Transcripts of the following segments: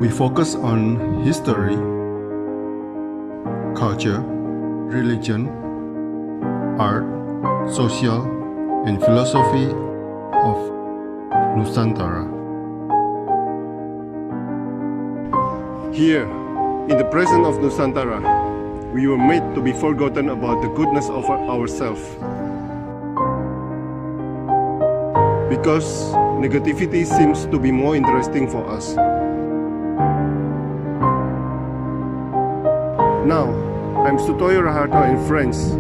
We focus on history, culture, religion, art, social, and philosophy of Nusantara. Here, in the presence of Nusantara, we were made to be forgotten about the goodness of ourselves. Because negativity seems to be more interesting for us. Now, I'm Sutoyo Raharto and friends,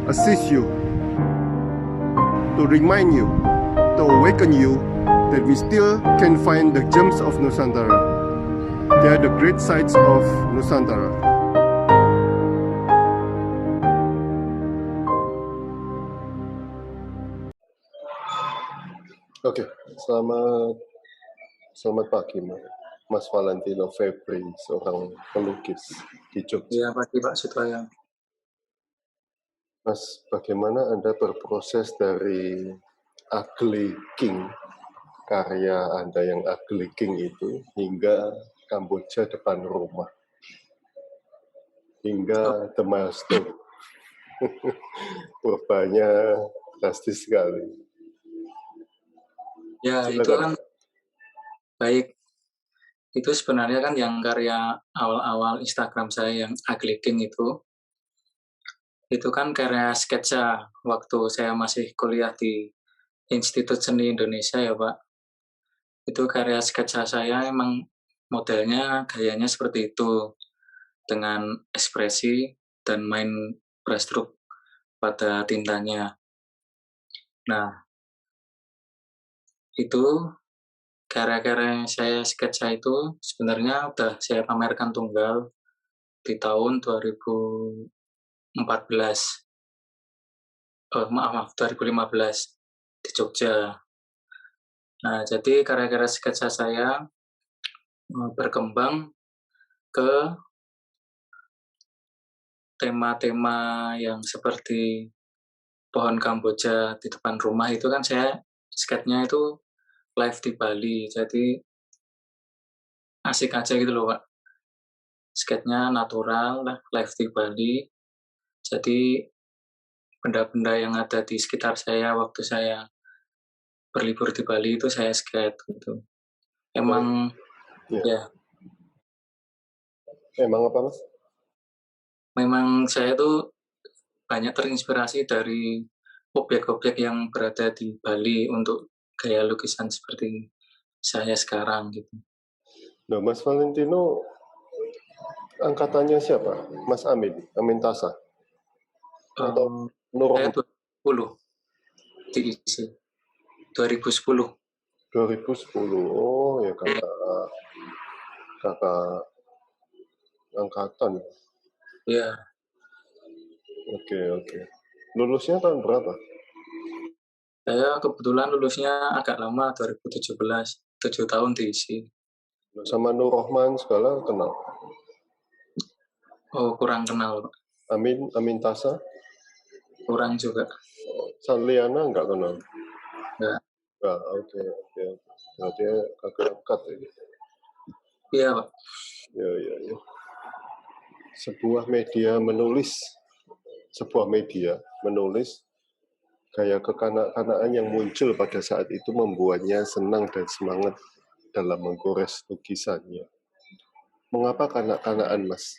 assist you, to remind you, to awaken you that we still can find the gems of Nusantara. They are the great sights of Nusantara. Oke, selamat pagi, Mas Valentino Febri, seorang pelukis di Jogja. Iya, pagi Pak Sutoyo. Mas, bagaimana Anda berproses dari Ugly King, karya Anda yang Ugly King itu, hingga Kamboja depan rumah, hingga The Milestone? Perubahannya drastis sekali. Ya, Silakan. itu kan baik. Itu sebenarnya kan yang karya awal-awal Instagram saya yang Ugly King itu kan karya sketsa waktu saya masih kuliah di Institut Seni Indonesia ya Pak. Itu karya sketsa saya emang modelnya gayanya seperti itu, dengan ekspresi dan main brushstroke pada tintanya. Nah, itu karya-karya yang saya sketsa itu sebenarnya udah saya pamerkan tunggal di tahun 2014. 2015 di Jogja. Nah, jadi karya-karya sketsa saya berkembang ke tema-tema yang seperti pohon Kamboja di depan rumah itu kan saya sketnya itu live di Bali, jadi asik aja gitu loh Pak. Sketnya natural, live di Bali, jadi benda-benda yang ada di sekitar saya waktu saya berlibur di Bali itu saya sketch gitu. Emang ya. Emang apa, Mas? Memang saya tuh banyak terinspirasi dari objek-objek yang berada di Bali untuk gaya lukisan seperti saya sekarang gitu. Nah, Mas Valentino angkatannya siapa? Mas Amin Tasa? Atau Nur Saya 2010 diisi. 2010. 2010. Oh ya, kakak angkatan. Iya. Oke. Lulusnya tahun berapa? Saya kebetulan lulusnya agak lama, 2017. 7 tahun diisi. Sama Nur Rohman segala kenal? Oh, kurang kenal, Pak. Amin Tasa? Kurang juga. Sanliana nggak kenal? Nggak. Oke. Berarti kakak angkat ya? Iya, Pak. Ya. Sebuah media menulis gaya kekanak-kanakan yang muncul pada saat itu membuatnya senang dan semangat dalam menggores lukisannya. Mengapa kanak-kanakan, Mas?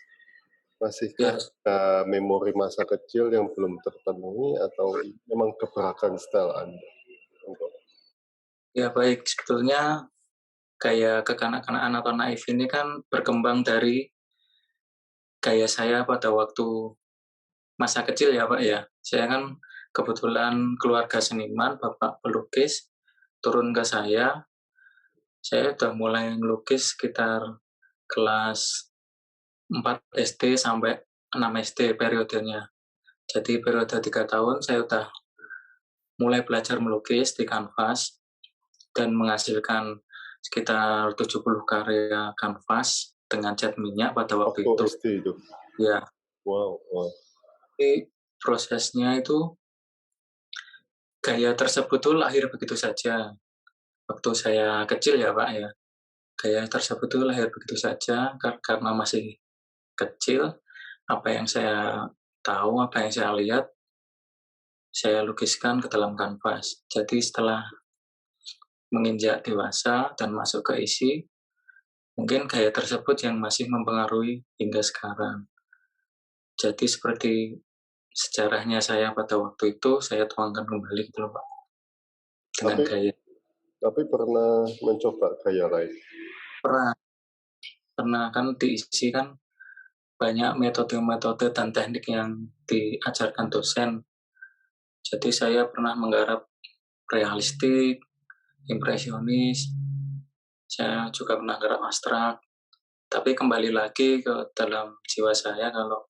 Masihkah memori masa kecil yang belum terpenuhi atau memang gebrakan style Anda? Ya baik, sebetulnya gaya kekanak-kanakan atau naif ini kan berkembang dari gaya saya pada waktu masa kecil ya Pak ya. Saya kan kebetulan keluarga seniman, bapak pelukis, turun ke saya udah mulai ngelukis sekitar kelas 4 SD sampai 6 SD periodenya. Jadi periode 3 tahun saya udah mulai belajar melukis di kanvas dan menghasilkan sekitar 70 karya kanvas dengan cat minyak pada waktu itu. SD itu? Ya. Wow. Jadi prosesnya itu gaya tersebut tuh lahir begitu saja waktu saya kecil ya Pak ya. gaya tersebut itu lahir begitu saja karena masih kecil. Apa yang saya tahu, apa yang saya lihat, saya lukiskan ke dalam kanvas. Jadi setelah menginjak dewasa dan masuk ke isi, mungkin gaya tersebut yang masih mempengaruhi hingga sekarang. Jadi seperti sejarahnya saya pada waktu itu, saya tuangkan kembali gitu loh Pak, dengan Tapi gaya. tapi pernah mencoba gaya lain. Pernah, pernah kan diisi kan banyak metode-metode dan teknik yang diajarkan dosen. Jadi saya pernah menggarap realistik, impresionis, saya juga pernah garap abstrak. Tapi kembali lagi ke dalam jiwa saya kalau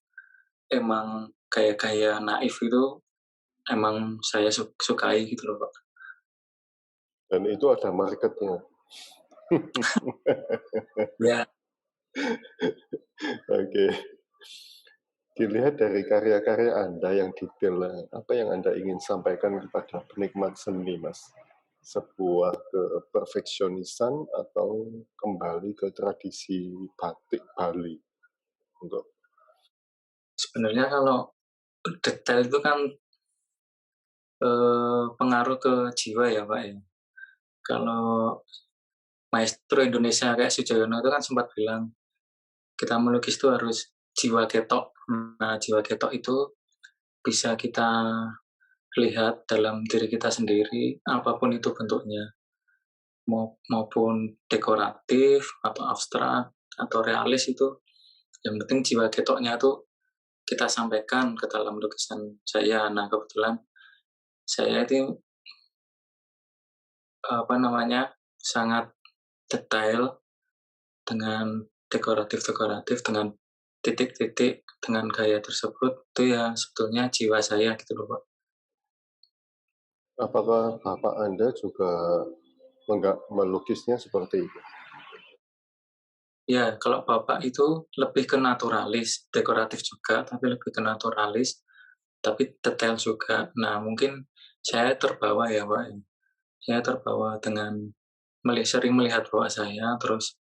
emang gaya-gaya naif itu emang saya sukai gitu loh Pak. Dan itu ada marketnya. Ya, Oke. Dilihat dari karya-karya Anda yang detail, apa yang Anda ingin sampaikan kepada penikmat seni, Mas? Sebuah keperfeksionisan atau kembali ke tradisi batik Bali? Untuk sebenarnya kalau detail itu kan pengaruh ke jiwa ya Pak ya. Kalau maestro Indonesia kayak Sujoyono itu kan sempat bilang kita melukis itu harus jiwa ketok. Nah, jiwa ketok itu bisa kita lihat dalam diri kita sendiri, apapun itu bentuknya, maupun dekoratif atau abstrak atau realis itu, yang penting jiwa ketoknya itu kita sampaikan ke dalam lukisan saya. Nah, kebetulan saya itu sangat detail dengan dekoratif-dekoratif, dengan titik-titik, dengan gaya tersebut, itu ya sebetulnya jiwa saya gitu loh Pak. apakah Bapak Anda juga melukisnya seperti itu? Ya, kalau Bapak itu lebih ke naturalis, dekoratif juga, tapi lebih ke naturalis, tapi detail juga. Nah, mungkin saya terbawa ya Pak, ya. Saya terbawa dengan sering melihat bapak saya, terus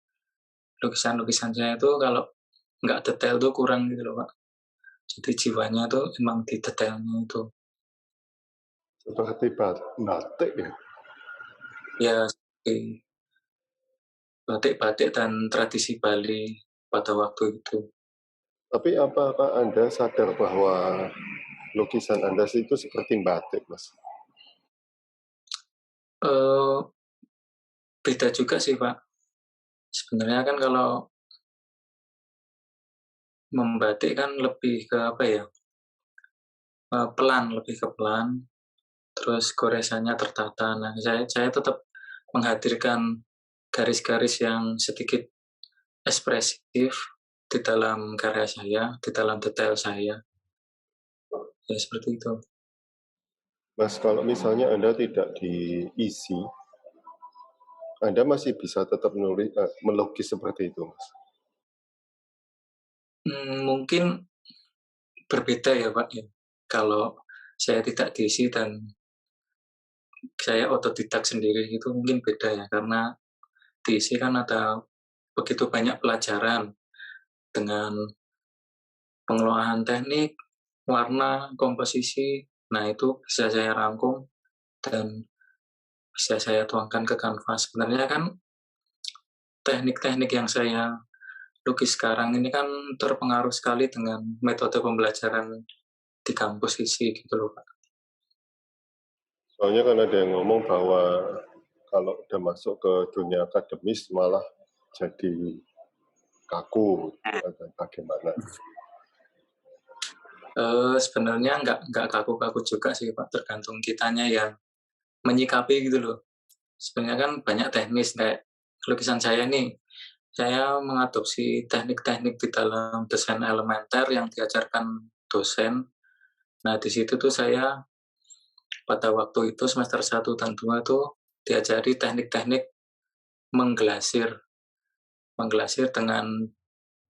lukisan-lukisan saya itu kalau nggak detail tuh kurang gitu loh Pak. Jadi jiwanya tuh emang di detailnya itu. Seperti batik ya? Ya, seperti batik-batik dan tradisi Bali pada waktu itu. Tapi apakah Anda sadar bahwa lukisan Anda itu seperti batik, Mas? Eh, Beda juga sih Pak. Sebenarnya kan kalau membatik kan lebih ke apa ya? Pelan, lebih ke pelan. Terus goresannya tertata. Nah, saya tetap menghadirkan garis-garis yang sedikit ekspresif di dalam karya saya, di dalam detail saya. Ya seperti itu. Mas, kalau misalnya Anda tidak diisi, Anda masih bisa tetap melukis seperti itu, Mas? Mungkin berbeda ya Pak ya. Kalau saya tidak diisi dan saya otodidak sendiri itu mungkin beda ya, karena diisi kan ada begitu banyak pelajaran dengan pengelolaan teknik, warna, komposisi. Nah, itu bisa saya rangkum dan bisa saya tuangkan ke kanvas. Sebenarnya kan teknik-teknik yang saya lukis sekarang ini kan terpengaruh sekali dengan metode pembelajaran di kampus isi gitu loh Pak. Soalnya kan ada yang ngomong bahwa kalau udah masuk ke dunia akademis malah jadi kaku, atau bagaimana? Sebenarnya nggak kaku-kaku juga sih Pak, tergantung kitanya yang menyikapi gitu loh. Sebenarnya kan banyak teknis kayak lukisan saya nih, saya mengadopsi teknik-teknik di dalam desain elementer yang diajarkan dosen. Nah, di situ tuh saya pada waktu itu semester 1 dan 2 tuh diajari teknik-teknik menggelasir. Menggelasir dengan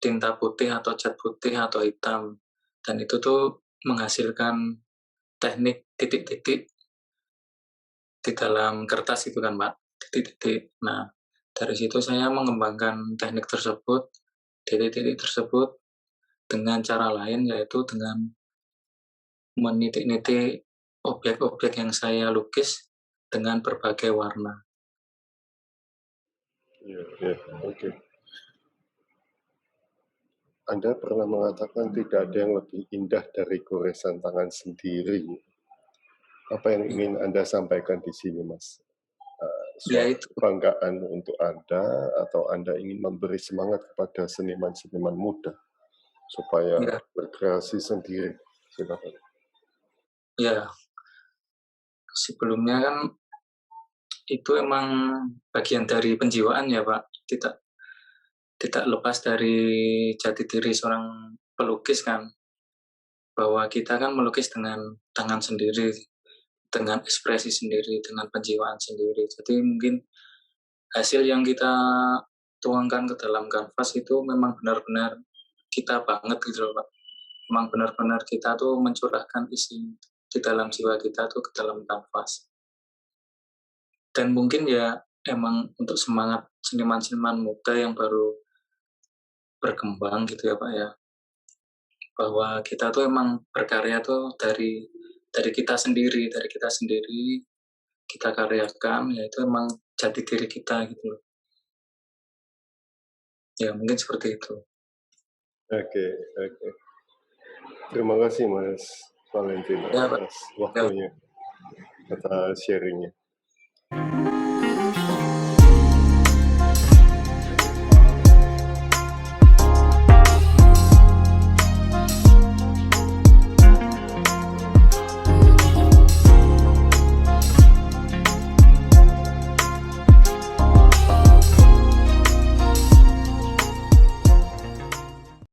tinta putih atau cat putih atau hitam. Dan itu tuh menghasilkan teknik titik-titik di dalam kertas itu kan Pak, titik-titik. Nah, Dari situ saya mengembangkan teknik tersebut, titik-titik tersebut dengan cara lain, yaitu dengan menitik-nitik objek-objek yang saya lukis dengan berbagai warna. Ya, ya, oke. Anda pernah mengatakan tidak ada yang lebih indah dari goresan tangan sendiri. Apa yang ingin Anda sampaikan di sini, Mas? Ya Suatu itu, kebanggaan untuk Anda atau Anda ingin memberi semangat kepada seniman-seniman muda supaya ya, berkreasi sendiri? Silakan. ya. Sebelumnya kan itu emang bagian dari penjiwaan ya Pak. Tidak lepas dari jati diri seorang pelukis kan, bahwa kita kan melukis dengan tangan sendiri, dengan ekspresi sendiri, dengan penjiwaan sendiri. Jadi mungkin hasil yang kita tuangkan ke dalam kanvas itu memang benar-benar kita banget gitu loh Pak. Memang benar-benar kita tuh mencurahkan isi di dalam jiwa kita tuh ke dalam kanvas. Dan mungkin ya emang untuk semangat seniman-seniman muda yang baru berkembang gitu ya Pak ya, bahwa kita tuh emang berkarya tuh dari kita sendiri kita karyakan, ya itu emang jati diri kita gitu loh. Ya mungkin seperti itu. Oke, oke. Terima kasih, Mas Valentino, Ya Pak. atas Ya. waktunya, atas sharingnya.